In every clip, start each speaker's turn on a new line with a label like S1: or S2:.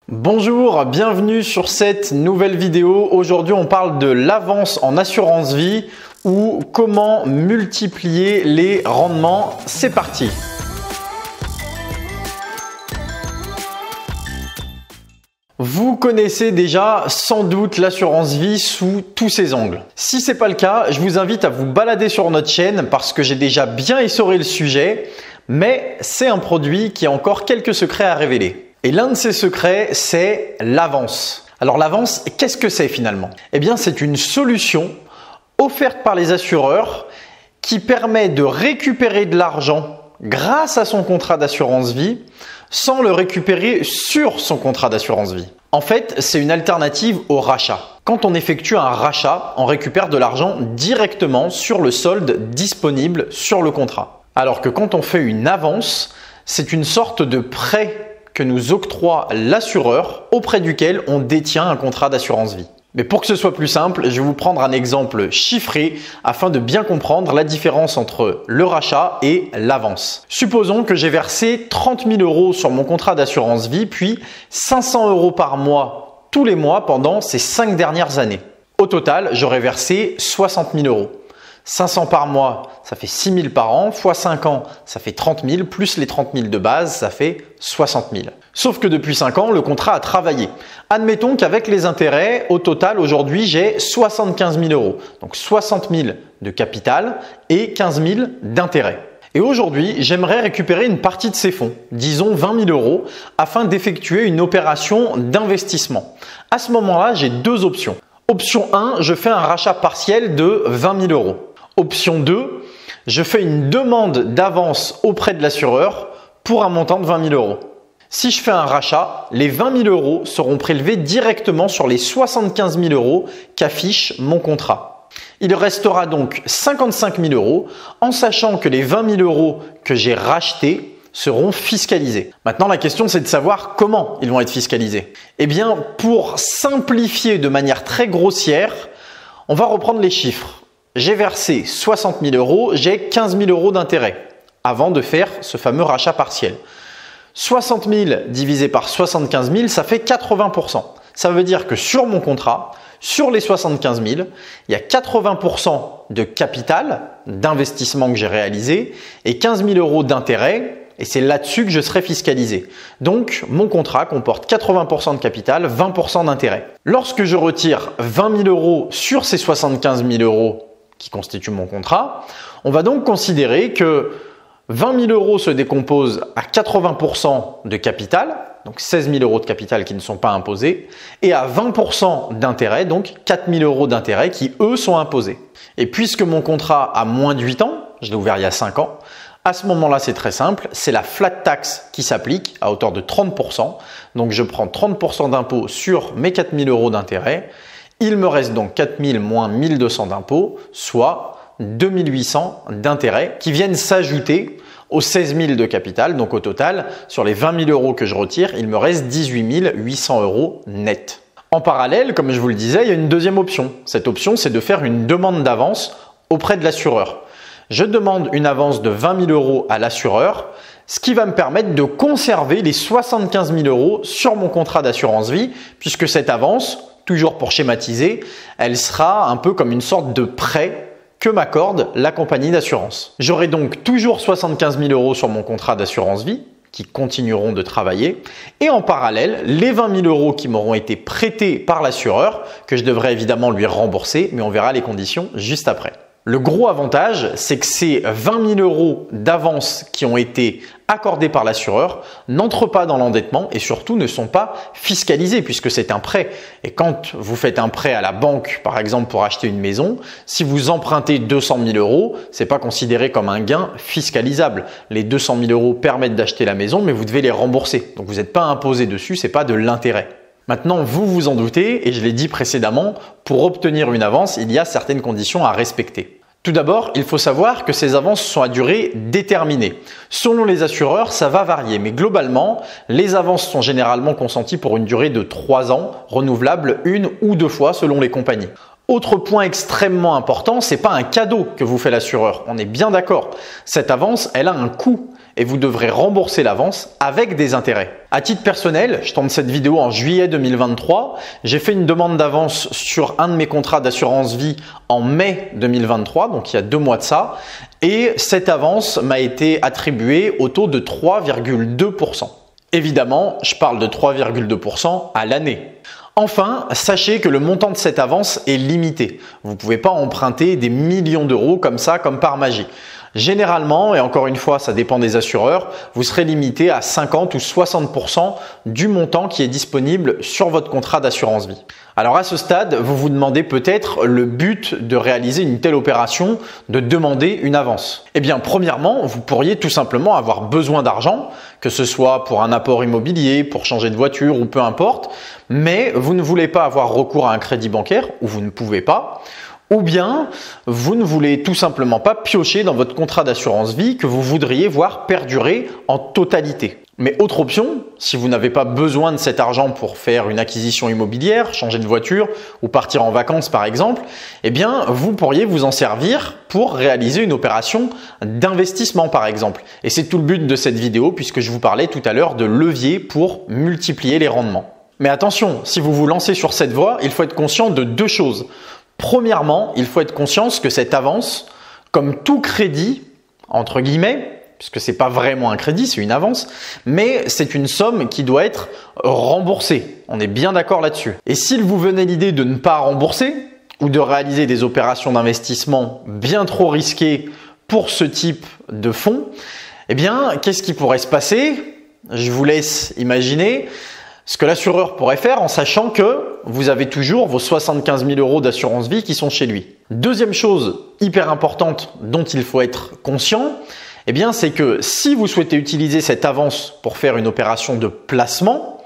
S1: Bonjour, bienvenue sur cette nouvelle vidéo. Aujourd'hui, on parle de l'avance en assurance vie ou comment multiplier les rendements. C'est parti! Vous connaissez déjà sans doute l'assurance vie sous tous ses angles. Si ce n'est pas le cas, je vous invite à vous balader sur notre chaîne parce que j'ai déjà bien essoré le sujet, mais c'est un produit qui a encore quelques secrets à révéler. Et l'un de ces secrets, c'est l'avance. Alors l'avance, qu'est-ce que c'est finalement? Eh bien, c'est une solution offerte par les assureurs qui permet de récupérer de l'argent grâce à son contrat d'assurance vie sans le récupérer sur son contrat d'assurance vie. En fait, c'est une alternative au rachat. Quand on effectue un rachat, on récupère de l'argent directement sur le solde disponible sur le contrat. Alors que quand on fait une avance, c'est une sorte de prêt que nous octroie l'assureur auprès duquel on détient un contrat d'assurance vie. Mais pour que ce soit plus simple, je vais vous prendre un exemple chiffré afin de bien comprendre la différence entre le rachat et l'avance. Supposons que j'ai versé 30 000 € sur mon contrat d'assurance vie, puis 500 € par mois tous les mois pendant ces 5 dernières années. Au total, j'aurais versé 60 000 €. 500 par mois, ça fait 6 000 par an, fois 5 ans, ça fait 30 000, plus les 30 000 de base, ça fait 60 000. Sauf que depuis 5 ans, le contrat a travaillé. Admettons qu'avec les intérêts, au total, aujourd'hui, j'ai 75 000 €. Donc 60 000 de capital et 15 000 d'intérêts. Et aujourd'hui, j'aimerais récupérer une partie de ces fonds, disons 20 000 €, afin d'effectuer une opération d'investissement. À ce moment-là, j'ai deux options. Option 1, je fais un rachat partiel de 20 000 €. Option 2, je fais une demande d'avance auprès de l'assureur pour un montant de 20 000 €. Si je fais un rachat, les 20 000 € seront prélevés directement sur les 75 000 € qu'affiche mon contrat. Il restera donc 55 000 € en sachant que les 20 000 € que j'ai rachetés seront fiscalisés. Maintenant, la question, c'est de savoir comment ils vont être fiscalisés. Eh bien, pour simplifier de manière très grossière, on va reprendre les chiffres. J'ai versé 60 000 €, j'ai 15 000 € d'intérêt avant de faire ce fameux rachat partiel. 60 000 divisé par 75 000, ça fait 80%. Ça veut dire que sur mon contrat, sur les 75 000, il y a 80% de capital, d'investissement que j'ai réalisé et 15 000 € d'intérêt. Et c'est là-dessus que je serai fiscalisé. Donc, mon contrat comporte 80% de capital, 20% d'intérêt. Lorsque je retire 20 000 € sur ces 75 000 € qui constituent mon contrat, on va donc considérer que 20 000 € se décomposent à 80% de capital, donc 16 000 € de capital qui ne sont pas imposés, et à 20% d'intérêt, donc 4 000 € d'intérêt qui, eux, sont imposés. Et puisque mon contrat a moins de 8 ans, je l'ai ouvert il y a 5 ans, à ce moment-là, c'est très simple, c'est la flat tax qui s'applique à hauteur de 30%. Donc, je prends 30% d'impôt sur mes 4 000 € d'intérêt. Il me reste donc 4 000 moins 1 200 d'impôt, soit 2 800 d'intérêt qui viennent s'ajouter aux 16 000 de capital. Donc, au total, sur les 20 000 € que je retire, il me reste 18 800 € net. En parallèle, comme je vous le disais, il y a une deuxième option. Cette option, c'est de faire une demande d'avance auprès de l'assureur. Je demande une avance de 20 000 € à l'assureur, ce qui va me permettre de conserver les 75 000 € sur mon contrat d'assurance vie, puisque cette avance, toujours pour schématiser, elle sera un peu comme une sorte de prêt que m'accorde la compagnie d'assurance. J'aurai donc toujours 75 000 € sur mon contrat d'assurance vie, qui continueront de travailler, et en parallèle, les 20 000 € qui m'auront été prêtés par l'assureur, que je devrais évidemment lui rembourser, mais on verra les conditions juste après. Le gros avantage, c'est que ces 20 000 € d'avance qui ont été accordés par l'assureur n'entrent pas dans l'endettement et surtout ne sont pas fiscalisés puisque c'est un prêt. Et quand vous faites un prêt à la banque, par exemple pour acheter une maison, si vous empruntez 200 000 €, c'est pas considéré comme un gain fiscalisable. Les 200 000 € permettent d'acheter la maison, mais vous devez les rembourser. Donc vous n'êtes pas imposé dessus, c'est pas de l'intérêt. Maintenant, vous vous en doutez, et je l'ai dit précédemment, pour obtenir une avance, il y a certaines conditions à respecter. Tout d'abord, il faut savoir que ces avances sont à durée déterminée. Selon les assureurs, ça va varier, mais globalement, les avances sont généralement consenties pour une durée de 3 ans, renouvelable 1 ou 2 fois selon les compagnies. Autre point extrêmement important, c'est pas un cadeau que vous fait l'assureur. On est bien d'accord. Cette avance, elle a un coût et vous devrez rembourser l'avance avec des intérêts. À titre personnel, je tourne cette vidéo en juillet 2023. J'ai fait une demande d'avance sur un de mes contrats d'assurance vie en mai 2023, donc il y a 2 mois de ça. Et cette avance m'a été attribuée au taux de 3,2%. Évidemment, je parle de 3,2% à l'année. Enfin, sachez que le montant de cette avance est limité. Vous ne pouvez pas emprunter des millions d'euros comme ça, comme par magie. Généralement, et encore une fois, ça dépend des assureurs, vous serez limité à 50 ou 60% du montant qui est disponible sur votre contrat d'assurance vie. Alors à ce stade, vous vous demandez peut-être le but de réaliser une telle opération, de demander une avance. Eh bien, premièrement, vous pourriez tout simplement avoir besoin d'argent, que ce soit pour un apport immobilier, pour changer de voiture ou peu importe, mais vous ne voulez pas avoir recours à un crédit bancaire ou vous ne pouvez pas. Ou bien, vous ne voulez tout simplement pas piocher dans votre contrat d'assurance vie que vous voudriez voir perdurer en totalité. Mais autre option, si vous n'avez pas besoin de cet argent pour faire une acquisition immobilière, changer de voiture ou partir en vacances par exemple, eh bien, vous pourriez vous en servir pour réaliser une opération d'investissement par exemple. Et c'est tout le but de cette vidéo puisque je vous parlais tout à l'heure de levier pour multiplier les rendements. Mais attention, si vous vous lancez sur cette voie, il faut être conscient de 2 choses. Premièrement, il faut être conscient que cette avance, comme tout crédit, entre guillemets, puisque ce n'est pas vraiment un crédit, c'est une avance, mais c'est une somme qui doit être remboursée. On est bien d'accord là-dessus. Et s'il vous venait l'idée de ne pas rembourser ou de réaliser des opérations d'investissement bien trop risquées pour ce type de fonds, eh bien, qu'est-ce qui pourrait se passer? Je vous laisse imaginer ce que l'assureur pourrait faire en sachant que vous avez toujours vos 75 000 euros d'assurance vie qui sont chez lui. Deuxième chose hyper importante dont il faut être conscient, eh bien, c'est que si vous souhaitez utiliser cette avance pour faire une opération de placement,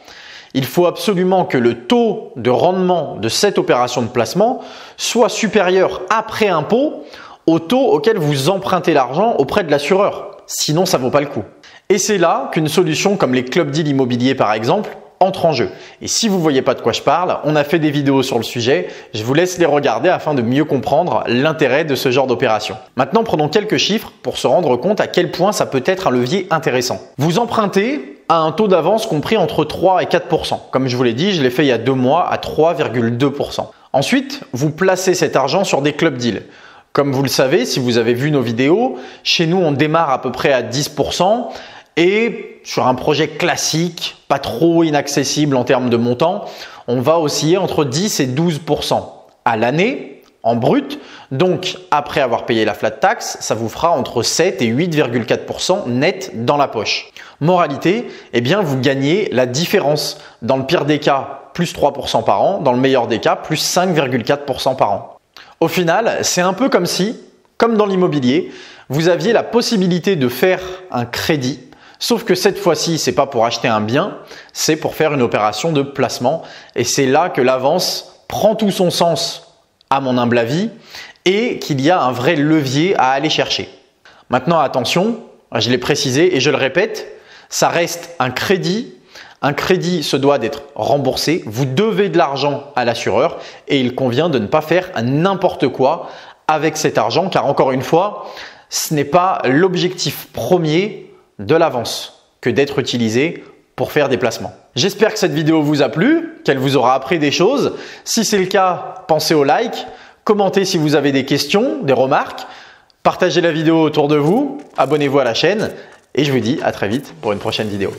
S1: il faut absolument que le taux de rendement de cette opération de placement soit supérieur après impôt au taux auquel vous empruntez l'argent auprès de l'assureur. Sinon, ça ne vaut pas le coup. Et c'est là qu'une solution comme les club deals immobiliers par exemple entre en jeu. Et si vous ne voyez pas de quoi je parle, on a fait des vidéos sur le sujet. Je vous laisse les regarder afin de mieux comprendre l'intérêt de ce genre d'opération. Maintenant, prenons quelques chiffres pour se rendre compte à quel point ça peut être un levier intéressant. Vous empruntez à un taux d'avance compris entre 3 et 4%. Comme je vous l'ai dit, je l'ai fait il y a 2 mois à 3,2%. Ensuite, vous placez cet argent sur des club deals. Comme vous le savez, si vous avez vu nos vidéos, chez nous, on démarre à peu près à 10%. Et sur un projet classique, pas trop inaccessible en termes de montant, on va osciller entre 10 et 12% à l'année en brut. Donc, après avoir payé la flat tax, ça vous fera entre 7 et 8,4% net dans la poche. Moralité, eh bien, vous gagnez la différence. Dans le pire des cas, plus 3% par an. Dans le meilleur des cas, plus 5,4% par an. Au final, c'est un peu comme si, comme dans l'immobilier, vous aviez la possibilité de faire un crédit. Sauf que cette fois-ci, ce n'est pas pour acheter un bien, c'est pour faire une opération de placement. Et c'est là que l'avance prend tout son sens, à mon humble avis, et qu'il y a un vrai levier à aller chercher. Maintenant, attention, je l'ai précisé et je le répète, ça reste un crédit. Un crédit se doit d'être remboursé. Vous devez de l'argent à l'assureur et il convient de ne pas faire n'importe quoi avec cet argent car encore une fois, ce n'est pas l'objectif premier de l'avance que d'être utilisé pour faire des placements. J'espère que cette vidéo vous a plu, qu'elle vous aura appris des choses. Si c'est le cas, pensez au like, commentez si vous avez des questions, des remarques, partagez la vidéo autour de vous, abonnez-vous à la chaîne et je vous dis à très vite pour une prochaine vidéo.